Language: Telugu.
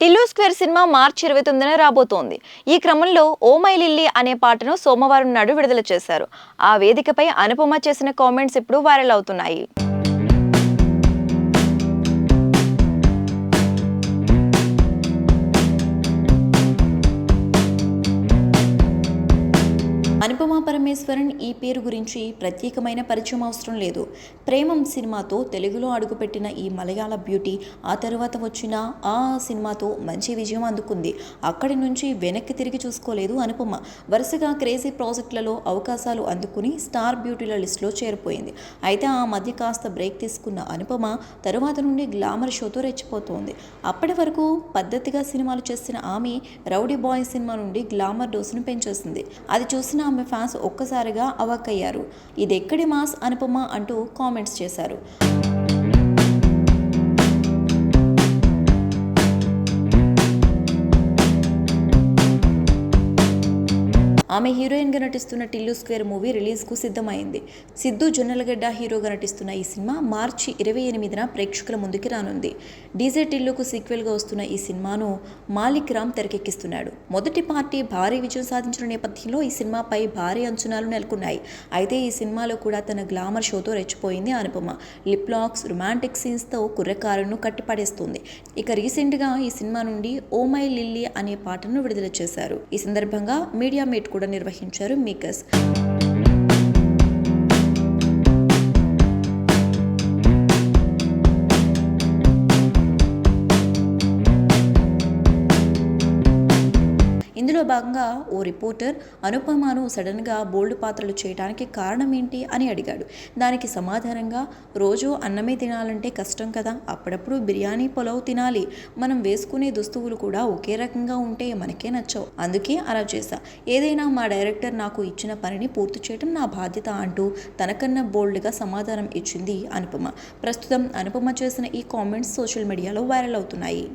టిల్లు స్క్వేర్ సినిమా మార్చి 29న రాబోతోంది. ఈ క్రమంలో ఓ మై లిల్లీ అనే పాటను సోమవారం నాడు విడుదల చేశారు. ఆ వేదికపై అనుపమ చేసిన కామెంట్స్ ఇప్పుడు వైరల్ అవుతున్నాయి. అనుపమ పరమేశ్వరన్ ఈ పేరు గురించి ప్రత్యేకమైన పరిచయం అవసరం లేదు. ప్రేమం సినిమాతో తెలుగులో అడుగుపెట్టిన ఈ మలయాళ బ్యూటీ ఆ తర్వాత వచ్చిన ఆ సినిమాతో మంచి విజయం అందుకుంది. అక్కడి నుంచి వెనక్కి తిరిగి చూసుకోలేదు అనుపమ. వరుసగా క్రేజీ ప్రాజెక్టులలో అవకాశాలు అందుకుని స్టార్ బ్యూటీల లిస్టులో చేరిపోయింది. అయితే ఆ మధ్య కాస్త బ్రేక్ తీసుకున్న అనుపమ తరువాత నుండి గ్లామర్ షోతో రెచ్చిపోతోంది. అప్పటి వరకు పద్ధతిగా సినిమాలు చేసిన ఆమె రౌడీ బాయ్ సినిమా నుండి గ్లామర్ డోసును పెంచేసింది. అది చూసిన ఆమె ఫ్యాన్స్ ఒక్కసారిగా అవాక్కయ్యారు. ఇదెక్కడి మాస్ అనుపమ అంటూ కామెంట్స్ చేశారు. ఆమె హీరోయిన్గా నటిస్తున్న టిల్లు స్క్వేర్ మూవీ రిలీజ్కు సిద్ధమైంది. సిద్ధు జొన్నలగడ్డ హీరోగా నటిస్తున్న ఈ సినిమా మార్చి 28న ప్రేక్షకుల ముందుకి రానుంది. డీజే టిల్లుకు సీక్వెల్గా వస్తున్న ఈ సినిమాను మాలిక్ రామ్ తెరకెక్కిస్తున్నాడు. మొదటి పార్టీ భారీ విజయం సాధించిన నేపథ్యంలో ఈ సినిమాపై భారీ అంచనాలు నెలకొన్నాయి. అయితే ఈ సినిమాలో కూడా తన గ్లామర్ షోతో రెచ్చిపోయింది అనుపమ. లిప్ లాక్స్, రొమాంటిక్ సీన్స్తో కుర్రకారును కట్టిపడేస్తుంది. ఇక రీసెంట్గా ఈ సినిమా నుండి ఓ మై లిల్లీ అనే పాటను విడుదల చేశారు. ఈ సందర్భంగా మీడియా మీట్ కూడా నిర్వహించారు మేకర్స్. ఇందులో భాగంగా ఓ రిపోర్టర్ అనుపమను సడన్గా బోల్డ్ పాత్రలు చేయడానికి కారణం ఏంటి అని అడిగాడు. దానికి సమాధానంగా, రోజు అన్నమే తినాలంటే కష్టం కదా, అప్పుడప్పుడు బిర్యానీ పులావ్ తినాలి, మనం వేసుకునే దుస్తువులు కూడా ఒకే రకంగా ఉంటే మనకే నచ్చవు, అందుకే అలా చేశా, ఏదైనా మా డైరెక్టర్ నాకు ఇచ్చిన పనిని పూర్తి చేయడం నా బాధ్యత అంటూ తనకన్నా బోల్డ్గా సమాధానం ఇచ్చింది అనుపమ. ప్రస్తుతం అనుపమ చేసిన ఈ కామెంట్స్ సోషల్ మీడియాలో వైరల్ అవుతున్నాయి.